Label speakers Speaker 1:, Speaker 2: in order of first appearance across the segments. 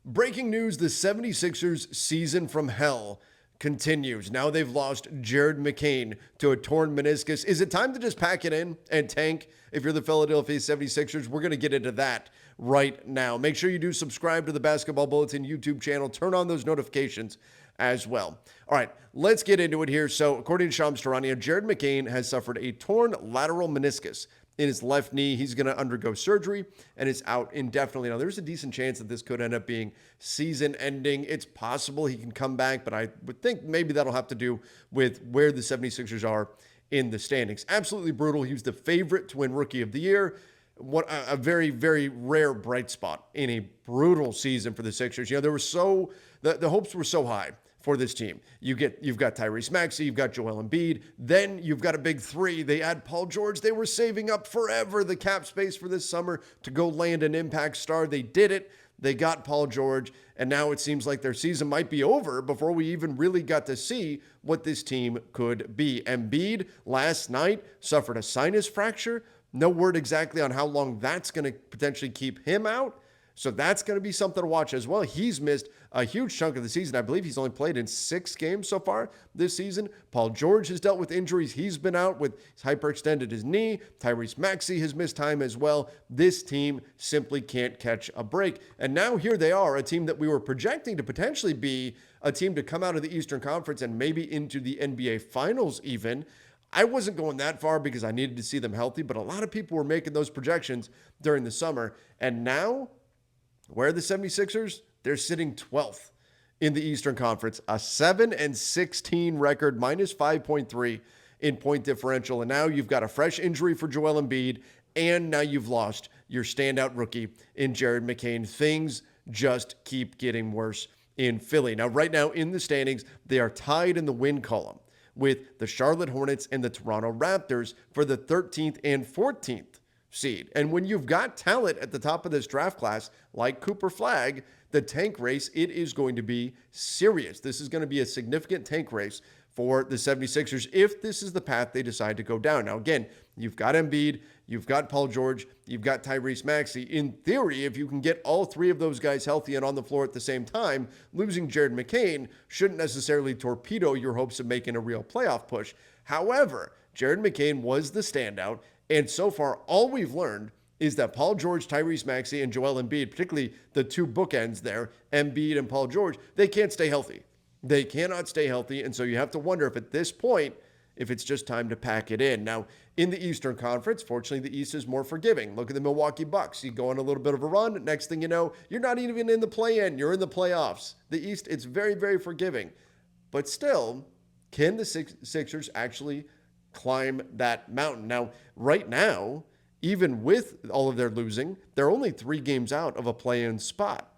Speaker 1: Breaking news, the 76ers season from hell continues. Now they've lost Jared McCain to a torn meniscus. Is it time to just pack it in and tank if you're the Philadelphia 76ers? We're going to get into that right now. Make sure you do subscribe to the Basketball Bulletin YouTube channel. Turn on those notifications as well. All right, let's get into it here. So according to Shams Charania, Jared McCain has suffered a torn lateral meniscus in his left knee. He's going to undergo surgery and is out indefinitely. Now, there's a decent chance that this could end up being season ending. It's possible he can come back, but I would think maybe that'll have to do with where the 76ers are in the standings. Absolutely brutal. He was the favorite to win Rookie of the Year. What a very, very rare bright spot in a brutal season for the Sixers. You know, the hopes were so high for this team. You've got Tyrese Maxey, you've got Joel Embiid, then you've got a big three. They add Paul George. They were saving up forever the cap space for this summer to go land an impact star. They did it. They got Paul George, and now it seems like their season might be over before we even really got to see what this team could be. Embiid last night suffered a sinus fracture. No word exactly on how long that's going to potentially keep him out. So that's going to be something to watch as well. He's missed a huge chunk of the season. I believe he's only played in 6 games so far this season. Paul George has dealt with injuries. He's been out with hyperextended his knee. Tyrese Maxey has missed time as well. This team simply can't catch a break. And now here they are, a team that we were projecting to potentially be a team to come out of the Eastern Conference and maybe into the NBA Finals even. I wasn't going that far because I needed to see them healthy, but a lot of people were making those projections during the summer. And now, where are the 76ers? They're sitting 12th in the Eastern Conference, a 7-16 record, minus 5.3 in point differential. And now you've got a fresh injury for Joel Embiid, and now you've lost your standout rookie in Jared McCain. Things just keep getting worse in Philly. Now, right now in the standings, they are tied in the win column with the Charlotte Hornets and the Toronto Raptors for the 13th and 14th seed. And when you've got talent at the top of this draft class, like Cooper Flagg, the tank race, it is going to be serious. This is going to be a significant tank race for the 76ers if this is the path they decide to go down. Now, again, you've got Embiid, you've got Paul George, you've got Tyrese Maxey. In theory, if you can get all 3 of those guys healthy and on the floor at the same time, losing Jared McCain shouldn't necessarily torpedo your hopes of making a real playoff push. However, Jared McCain was the standout. And so far, all we've learned is that Paul George, Tyrese Maxey, and Joel Embiid, particularly the 2 bookends there, Embiid and Paul George, they can't stay healthy. They cannot stay healthy. And so you have to wonder if at this point, if it's just time to pack it in. Now, in the Eastern Conference, fortunately, the East is more forgiving. Look at the Milwaukee Bucks. You go on a little bit of a run. Next thing you know, you're not even in the play-in. You're in the playoffs. The East, it's very, very forgiving. But still, can the Sixers actually climb that mountain? Now, right now, even with all of their losing, they're only 3 games out of a play-in spot.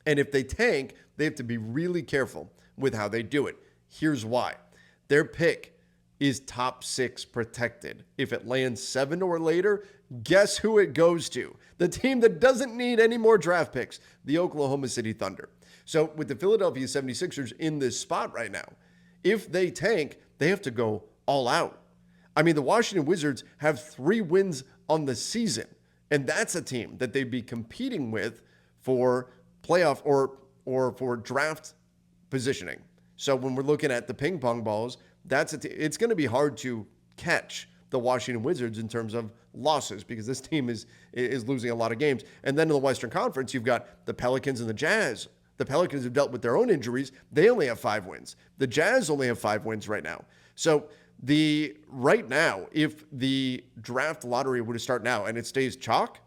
Speaker 1: And if they tank, they have to be really careful with how they do it. Here's why. Their pick is top 6 protected. If it lands 7 or later, guess who it goes to? The team that doesn't need any more draft picks, the Oklahoma City Thunder. So with the Philadelphia 76ers in this spot right now, if they tank, they have to go all out. I mean, the Washington Wizards have 3 wins on the season, and that's a team that they'd be competing with for playoff or for draft positioning. So when we're looking at the ping pong balls, it's going to be hard to catch the Washington Wizards in terms of losses because this team is losing a lot of games. And then in the Western Conference, you've got the Pelicans and the Jazz. The Pelicans have dealt with their own injuries. They only have 5 wins. The Jazz only have 5 wins right now. So right now, if the draft lottery were to start now and it stays chalk,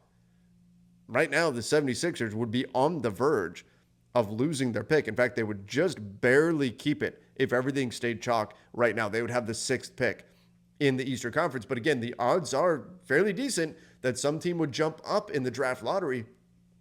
Speaker 1: right now the 76ers would be on the verge of losing their pick. In fact, they would just barely keep it if everything stayed chalk right now. They would have the 6th pick in the Eastern Conference. But again, the odds are fairly decent that some team would jump up in the draft lottery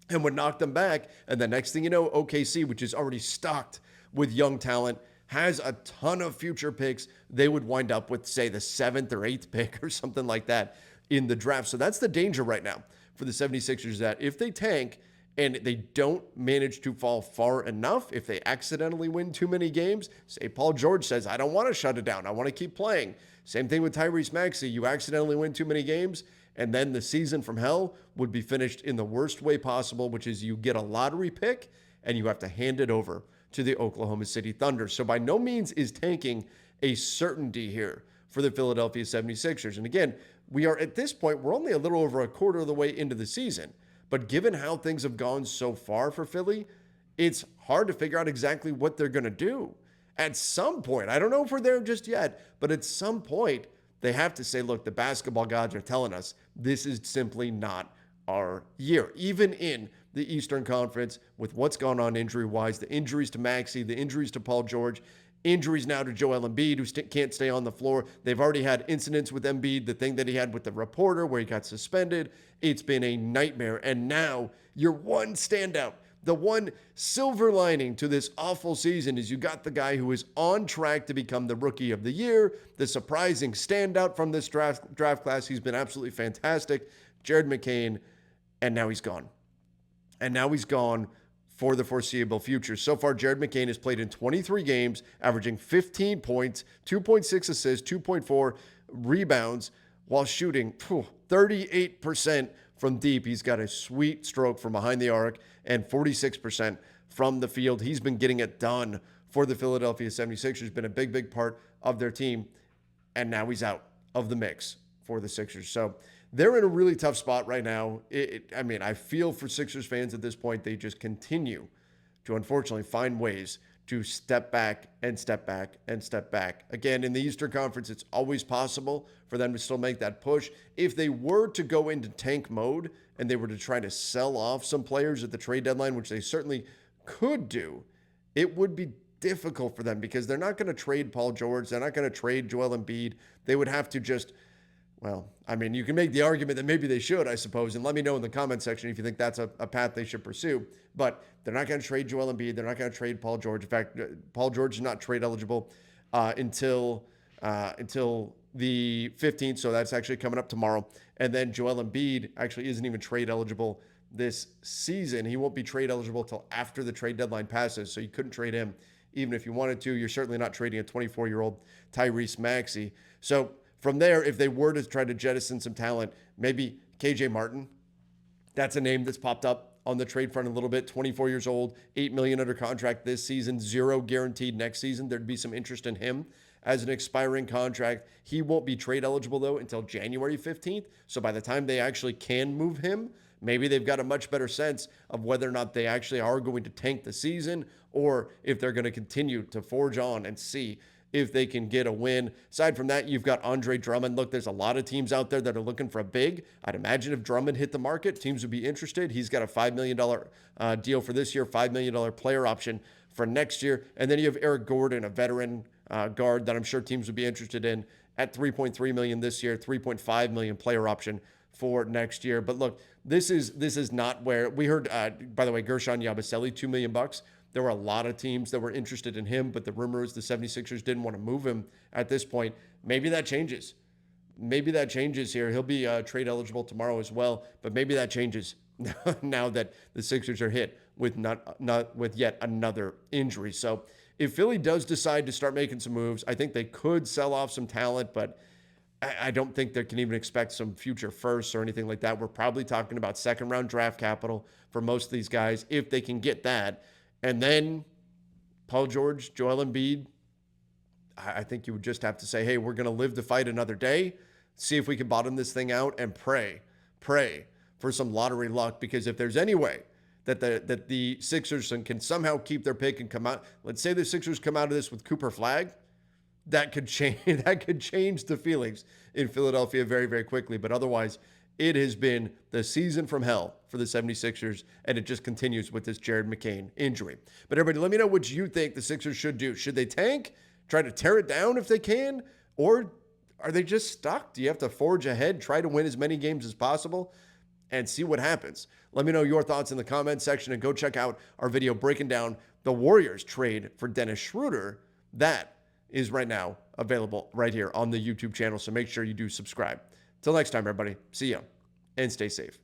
Speaker 1: and would knock them back. And the next thing you know, OKC, which is already stocked with young talent, has a ton of future picks. They would wind up with, say, the 7th or 8th pick or something like that in the draft. So that's the danger right now for the 76ers, that if they tank and they don't manage to fall far enough, if they accidentally win too many games, say Paul George says, I don't want to shut it down, I want to keep playing. Same thing with Tyrese Maxey. You accidentally win too many games, and then the season from hell would be finished in the worst way possible, which is you get a lottery pick, and you have to hand it over to the Oklahoma City Thunder. So by no means is tanking a certainty here for the Philadelphia 76ers. And again, we are at this point, we're only a little over a quarter of the way into the season. But given how things have gone so far for Philly, it's hard to figure out exactly what they're going to do. At some point, I don't know if we're there just yet, but at some point, they have to say, look, the basketball gods are telling us this is simply not our year. Even in the Eastern Conference, with what's gone on injury-wise, the injuries to Maxey, the injuries to Paul George, injuries now to Joel Embiid, who can't stay on the floor. They've already had incidents with Embiid, the thing that he had with the reporter where he got suspended. It's been a nightmare. And now your one standout, the one silver lining to this awful season is you got the guy who is on track to become the rookie of the year, the surprising standout from this draft class. He's been absolutely fantastic, Jared McCain, and now he's gone. And now he's gone for the foreseeable future. So far, Jared McCain has played in 23 games, averaging 15 points, 2.6 assists, 2.4 rebounds, while shooting 38% from deep. He's got a sweet stroke from behind the arc and 46% from the field. He's been getting it done for the Philadelphia 76ers, been a big, big part of their team, and now he's out of the mix for the Sixers. So they're in a really tough spot right now. I feel for Sixers fans at this point. They just continue to, unfortunately, find ways to step back and step back and step back. Again, in the Eastern Conference, it's always possible for them to still make that push. If they were to go into tank mode and they were to try to sell off some players at the trade deadline, which they certainly could do, it would be difficult for them because they're not going to trade Paul George. They're not going to trade Joel Embiid. They would have to just... Well, you can make the argument that maybe they should, I suppose, and let me know in the comment section if you think that's a path they should pursue. But they're not going to trade Joel Embiid. They're not going to trade Paul George. In fact, Paul George is not trade eligible until the 15th, so that's actually coming up tomorrow. And then Joel Embiid actually isn't even trade eligible this season. He won't be trade eligible until after the trade deadline passes, so you couldn't trade him even if you wanted to. You're certainly not trading a 24-year-old Tyrese Maxey. So from there, if they were to try to jettison some talent, maybe KJ Martin, that's a name that's popped up on the trade front a little bit. 24 years old, $8 million under contract this season, $0 guaranteed next season. There'd be some interest in him as an expiring contract. He won't be trade eligible, though, until January 15th. So by the time they actually can move him, maybe they've got a much better sense of whether or not they actually are going to tank the season or if they're going to continue to forge on and see if they can get a win. Aside from that, you've got Andre Drummond. Look, there's a lot of teams out there that are looking for a big. I'd imagine if Drummond hit the market, teams would be interested. He's got a $5 million deal for this year, $5 million player option for next year. And then you have Eric Gordon, a veteran guard that I'm sure teams would be interested in at $3.3 million this year, $3.5 million player option for next year. But look, this is not where we heard, by the way, Gershon Yabusele, $2 million. There were a lot of teams that were interested in him, but the rumor is the 76ers didn't want to move him at this point. Maybe that changes. Maybe that changes here. He'll be trade eligible tomorrow as well, but maybe that changes now that the Sixers are hit with not with yet another injury. So if Philly does decide to start making some moves, I think they could sell off some talent, but I don't think they can even expect some future firsts or anything like that. We're probably talking about second-round draft capital for most of these guys if they can get that. And then Paul George, Joel Embiid, I think you would just have to say, hey, we're going to live to fight another day, see if we can bottom this thing out and pray for some lottery luck. Because if there's any way that the Sixers can somehow keep their pick and come out, let's say the Sixers come out of this with Cooper Flagg, that could change the feelings in Philadelphia very, very quickly. But otherwise, it has been the season from hell for the 76ers, and it just continues with this Jared McCain injury. But everybody, let me know what you think the Sixers should do. Should they tank, try to tear it down if they can, or are they just stuck? Do you have to forge ahead, try to win as many games as possible, and see what happens? Let me know your thoughts in the comment section, and go check out our video breaking down the Warriors trade for Dennis Schroeder. That is right now available right here on the YouTube channel, so make sure you do subscribe. Till next time, everybody, see ya and stay safe.